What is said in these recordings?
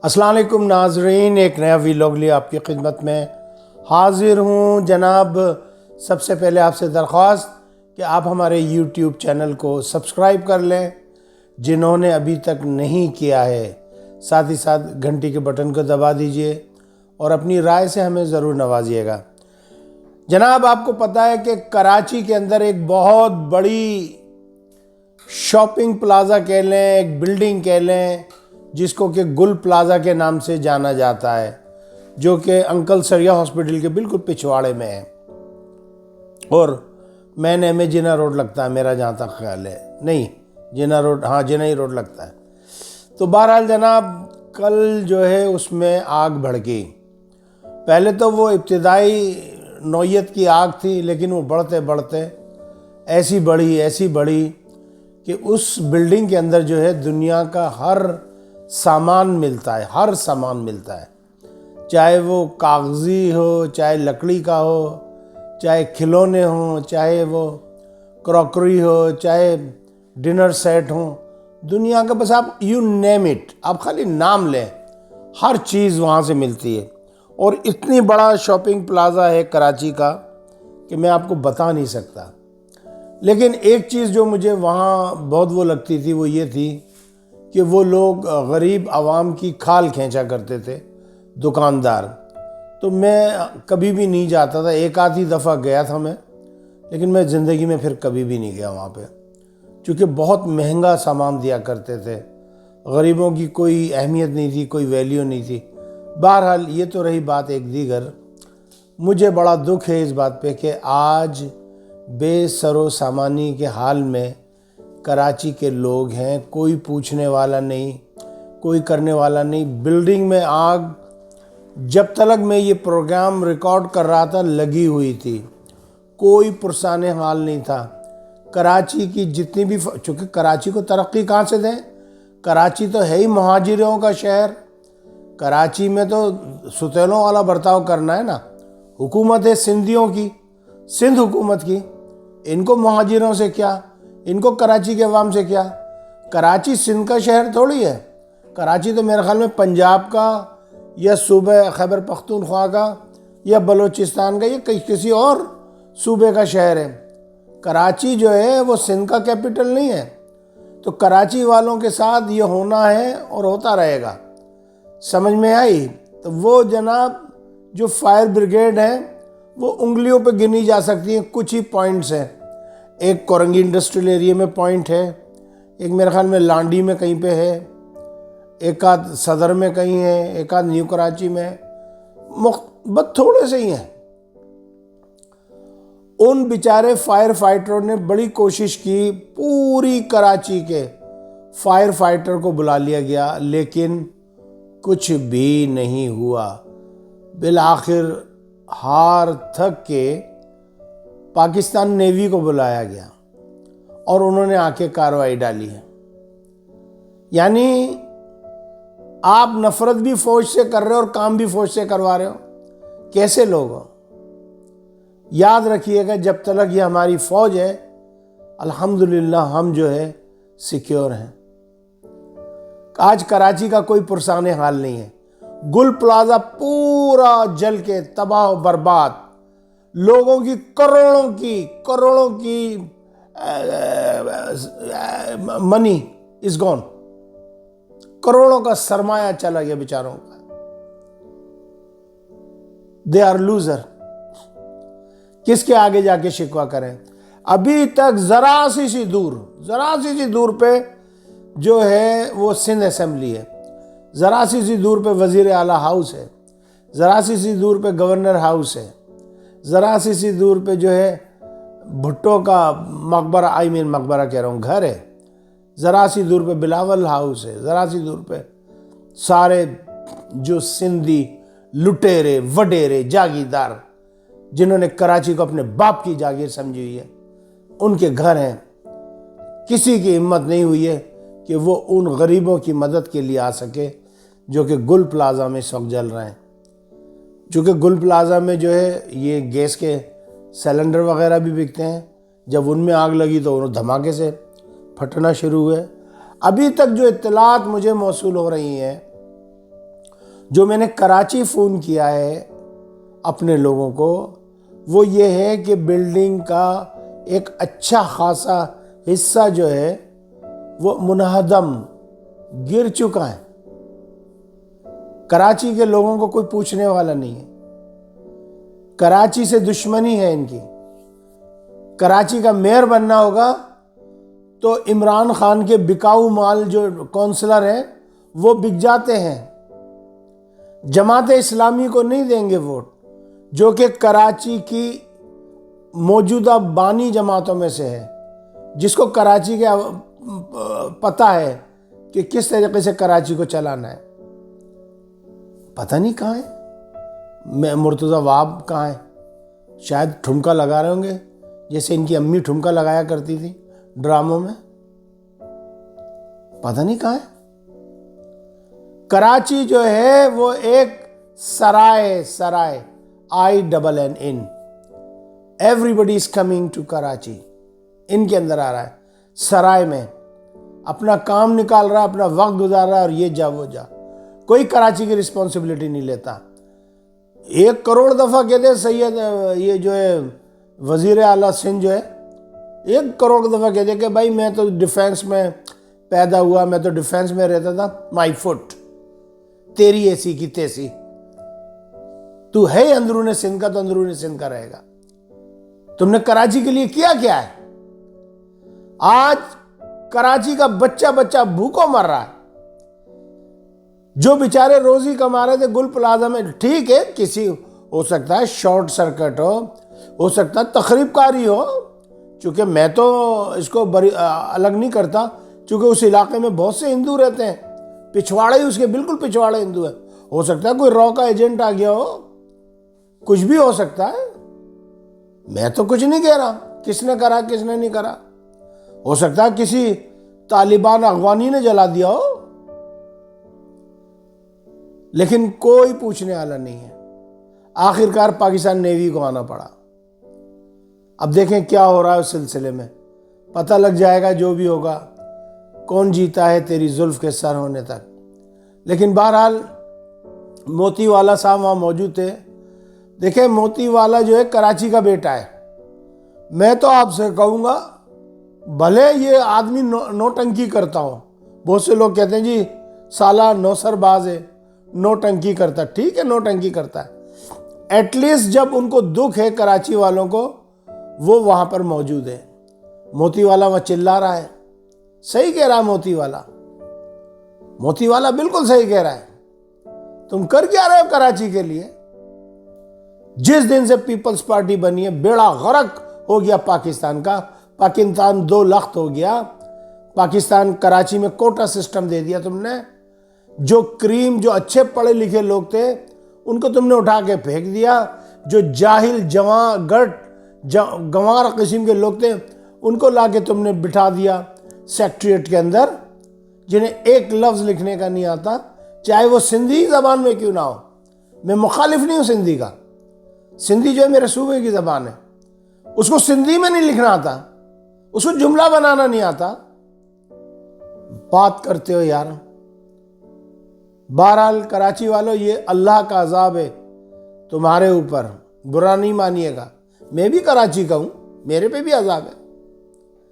السلام علیکم ناظرین، ایک نیا ویلاگ لیے آپ کی خدمت میں حاضر ہوں جناب۔ سب سے پہلے آپ سے درخواست کہ آپ ہمارے یوٹیوب چینل کو سبسکرائب کر لیں جنہوں نے ابھی تک نہیں کیا ہے، ساتھ ہی ساتھ گھنٹی کے بٹن کو دبا دیجئے اور اپنی رائے سے ہمیں ضرور نوازیے گا۔ جناب، آپ کو پتہ ہے کہ کراچی کے اندر ایک بہت بڑی شاپنگ پلازا کہہ لیں، ایک بلڈنگ کہہ لیں، جس کو کہ گل پلازا کے نام سے جانا جاتا ہے، جو کہ انکل سریا ہاسپٹل کے بالکل پچھواڑے میں ہے، اور مین ایم اے جناح روڈ لگتا ہے میرا جہاں تک خیال ہے، نہیں جناح روڈ، ہاں جناح روڈ لگتا ہے۔ تو بہرحال جناب، کل جو ہے اس میں آگ بھڑکی۔ پہلے تو وہ ابتدائی نوعیت کی آگ تھی، لیکن وہ بڑھتے بڑھتے ایسی بڑھی کہ اس بلڈنگ کے اندر جو ہے دنیا کا ہر سامان ملتا ہے، چاہے وہ کاغذی ہو، چاہے لکڑی کا ہو، چاہے کھلونے ہوں، چاہے وہ کراکری ہو، چاہے ڈنر سیٹ ہوں، دنیا کا بس آپ یو نیم اٹ، آپ خالی نام لیں، ہر چیز وہاں سے ملتی ہے۔ اور اتنی بڑا شاپنگ پلازا ہے کراچی کا کہ میں آپ کو بتا نہیں سکتا۔ لیکن ایک چیز جو مجھے وہاں بہت وہ لگتی تھی وہ یہ تھی کہ وہ لوگ غریب عوام کی کھال کھینچا کرتے تھے، دکاندار۔ تو میں کبھی بھی نہیں جاتا تھا، ایک آدھی دفعہ گیا تھا میں، لیکن میں زندگی میں پھر کبھی بھی نہیں گیا وہاں پہ، چونکہ بہت مہنگا سامان دیا کرتے تھے، غریبوں کی کوئی اہمیت نہیں تھی، کوئی ویلیو نہیں تھی۔ بہرحال یہ تو رہی بات ایک دیگر۔ مجھے بڑا دکھ ہے اس بات پہ کہ آج بے سر و سامانی کے حال میں کراچی کے لوگ ہیں، کوئی پوچھنے والا نہیں، کوئی کرنے والا نہیں۔ بلڈنگ میں آگ جب تک میں یہ پروگرام ریکارڈ کر رہا تھا لگی ہوئی تھی، کوئی پرسان حال نہیں تھا۔ کراچی کی جتنی بھی، چونکہ کراچی کو ترقی کہاں سے دیں، کراچی تو ہے ہی مہاجروں کا شہر، کراچی میں تو ستیلوں والا برتاؤ کرنا ہے نا۔ حکومت ہے سندھیوں کی، سندھ حکومت کی، ان کو مہاجروں سے کیا، ان کو کراچی کے عوام سے کیا؟ کراچی سندھ کا شہر تھوڑی ہے، کراچی تو میرے خیال میں پنجاب کا یا صوبہ خیبر پختونخوا کا یا بلوچستان کا یا کسی اور صوبے کا شہر ہے۔ کراچی جو ہے وہ سندھ کا کیپٹل نہیں ہے۔ تو کراچی والوں کے ساتھ یہ ہونا ہے اور ہوتا رہے گا، سمجھ میں آئی؟ تو وہ جناب جو فائر بریگیڈ ہیں وہ انگلیوں پہ گنی جا سکتی ہیں، کچھ ہی پوائنٹس ہیں۔ ایک کورنگی انڈسٹریل ایریا میں پوائنٹ ہے، ایک میرے خیال میں لانڈی میں کہیں پہ ہے، ایک آدھ صدر میں کہیں ہے، ایک آدھ نیو کراچی میں، بس تھوڑے سے ہی ہیں۔ ان بیچارے فائر فائٹروں نے بڑی کوشش کی، پوری کراچی کے فائر فائٹر کو بلا لیا گیا، لیکن کچھ بھی نہیں ہوا۔ بالآخر ہار تھک کے پاکستان نیوی کو بلایا گیا اور انہوں نے آ کے کارروائی ڈالی ہے۔ یعنی آپ نفرت بھی فوج سے کر رہے ہو اور کام بھی فوج سے کروا رہے ہو، کیسے لوگ ہو؟ یاد رکھیے گا، جب تک یہ ہماری فوج ہے الحمدللہ ہم جو ہے سیکیور ہیں۔ آج کراچی کا کوئی پرسان حال نہیں ہے، گل پلازا پورا جل کے تباہ و برباد، لوگوں کی کروڑوں کی منی از گون، کروڑوں کا سرمایہ چلا گیا بیچاروں کا۔ They are loser. کس کے آگے جا کے شکوہ کریں؟ ابھی تک ذرا سی دور پہ جو ہے وہ سندھ اسمبلی ہے، ذرا سی دور پہ وزیر اعلیٰ ہاؤس ہے، ذرا سی دور پہ گورنر ہاؤس ہے، ذرا سی دور پہ جو ہے بھٹو کا مقبرہ، مقبرہ کہہ رہا ہوں، گھر ہے، ذرا سی دور پہ بلاول ہاؤس ہے، ذرا سی دور پہ سارے جو سندھی لٹیرے وڈیرے جاگیردار جنہوں نے کراچی کو اپنے باپ کی جاگیر سمجھی ہوئی ہے، ان کے گھر ہیں۔ کسی کی ہمت نہیں ہوئی ہے کہ وہ ان غریبوں کی مدد کے لیے آ سکے جو کہ گل پلازا میں اس وقت جل رہے ہیں۔ چونکہ گل پلازا میں جو ہے یہ گیس کے سلنڈر وغیرہ بھی بکتے ہیں، جب ان میں آگ لگی تو انہوں دھماکے سے پھٹنا شروع ہوئے۔ ابھی تک جو اطلاعات مجھے موصول ہو رہی ہیں جو میں نے کراچی فون کیا ہے اپنے لوگوں کو وہ یہ ہے کہ بلڈنگ کا ایک اچھا خاصا حصہ جو ہے وہ منہدم گر چکا ہے. کراچی کے لوگوں کو کوئی پوچھنے والا نہیں ہے. کراچی سے دشمنی ہے ان کی. کراچی کا میئر بننا ہوگا تو عمران خان کے بکاؤ مال جو کونسلر ہیں وہ بک جاتے ہیں. جماعت اسلامی کو نہیں دیں گے ووٹ، جو کہ کراچی کی موجودہ بانی جماعتوں میں سے ہے، جس کو کراچی کا پتہ ہے کہ کس طریقے سے کراچی کو چلانا ہے. پتہ نہیں کہاں ہے مرتضی وہاب، کہاں ہے؟ شاید ٹھمکا لگا رہے ہوں گے جیسے ان کی امی ٹھمکا لگایا کرتی تھی ڈراموں میں. پتہ نہیں کہاں ہے. کراچی جو ہے وہ ایک سرائے INN every is coming to Karachi, ان کے اندر آ رہا ہے. سرائے میں اپنا کام نکال رہا ہے، اپنا وقت گزار رہا ہے، اور یہ جا وہ جا. کوئی کراچی کی رسپانسبلٹی نہیں لیتا. 1 کروڑ دفعہ کہتے سید یہ جو ہے وزیر اعلیٰ سندھ جو ہے 1 کروڑ دفعہ کہتے کہ بھائی میں تو ڈیفینس میں پیدا ہوا، میں تو ڈیفینس میں رہتا تھا. مائی فٹ، تیری ایسی کی تیسی. تو ہے اندرون سندھ کا تو اندرون سندھ کا رہے گا. تم نے کراچی کے لیے کیا ہے؟ آج کراچی کا بچہ بھوکوں مر رہا ہے. جو بیچارے روزی کما رہے تھے گل پلازا میں، ٹھیک ہے کسی ہو سکتا ہے شارٹ سرکٹ ہو سکتا ہے تخریب کاری ہو، چونکہ میں تو اس کو الگ نہیں کرتا، چونکہ اس علاقے میں بہت سے ہندو رہتے ہیں، پچھواڑے ہی اس کے بالکل پچھواڑے ہندو ہیں. ہو سکتا ہے کوئی رو کا ایجنٹ آ گیا ہو، کچھ بھی ہو سکتا ہے. میں تو کچھ نہیں کہہ رہا کس نے کرا کس نے نہیں کرا. ہو سکتا ہے کسی طالبان افغانی نے جلا دیا ہو، لیکن کوئی پوچھنے والا نہیں ہے. آخرکار پاکستان نیوی کو آنا پڑا. اب دیکھیں کیا ہو رہا ہے اس سلسلے میں، پتہ لگ جائے گا جو بھی ہوگا، کون جیتا ہے تیری زلف کے سر ہونے تک. لیکن بہرحال موتی والا صاحب وہاں موجود تھے. دیکھیں موتی والا جو ہے کراچی کا بیٹا ہے. میں تو آپ سے کہوں گا بھلے یہ آدمی نوٹنکی کرتا ہو، بہت سے لوگ کہتے ہیں جی سالہ نوسر باز ہے، نوٹنکی کرتا. ٹھیک ہے نوٹنکی کرتا ہے، ایٹ لیسٹ جب ان کو دکھ ہے کراچی والوں کو وہ وہاں پر موجود ہے. موتی والا وہاں چلا رہا ہے. صحیح کہہ رہا ہے موتی والا بالکل صحیح کہہ رہا ہے. تم کر کیا رہے ہو کراچی کے لیے؟ جس دن سے پیپلز پارٹی بنی ہے بیڑا غرق ہو گیا پاکستان کا. پاکستان 2 لخت ہو گیا. پاکستان کراچی میں کوٹا سسٹم دے دیا تم نے. جو اچھے پڑھے لکھے لوگ تھے ان کو تم نے اٹھا کے پھینک دیا. جو جاہل گنوار قسم کے لوگ تھے ان کو لا کے تم نے بٹھا دیا سیکٹریٹ کے اندر، جنہیں ایک لفظ لکھنے کا نہیں آتا، چاہے وہ سندھی زبان میں کیوں نہ ہو. میں مخالف نہیں ہوں سندھی کا، سندھی جو ہے میرے صوبے کی زبان ہے، اس کو سندھی میں نہیں لکھنا آتا، اس کو جملہ بنانا نہیں آتا. بات کرتے ہو یار. بہرحال کراچی والوں یہ اللہ کا عذاب ہے تمہارے اوپر، برا نہیں مانیے گا. میں بھی کراچی کا ہوں، میرے پہ بھی عذاب ہے.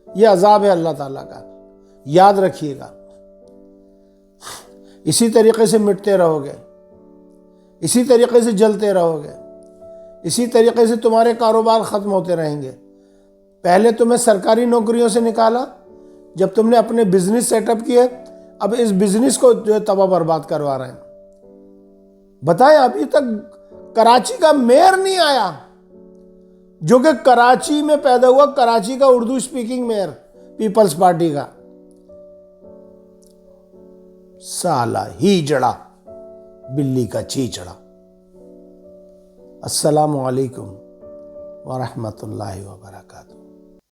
یہ عذاب ہے اللہ تعالیٰ کا، یاد رکھیے گا. اسی طریقے سے مٹتے رہو گے، اسی طریقے سے جلتے رہو گے، اسی طریقے سے تمہارے کاروبار ختم ہوتے رہیں گے. پہلے تمہیں سرکاری نوکریوں سے نکالا، جب تم نے اپنے بزنس سیٹ اپ کیے اب اس بزنس کو جو ہے تباہ برباد کروا رہے ہیں. بتائیں ابھی تک کراچی کا میئر نہیں آیا، جو کہ کراچی میں پیدا ہوا، کراچی کا اردو اسپیکنگ میئر پیپلز پارٹی کا. سالہ ہی جڑا بلی کا چیچڑا. السلام علیکم ورحمۃ اللہ وبرکاتہ.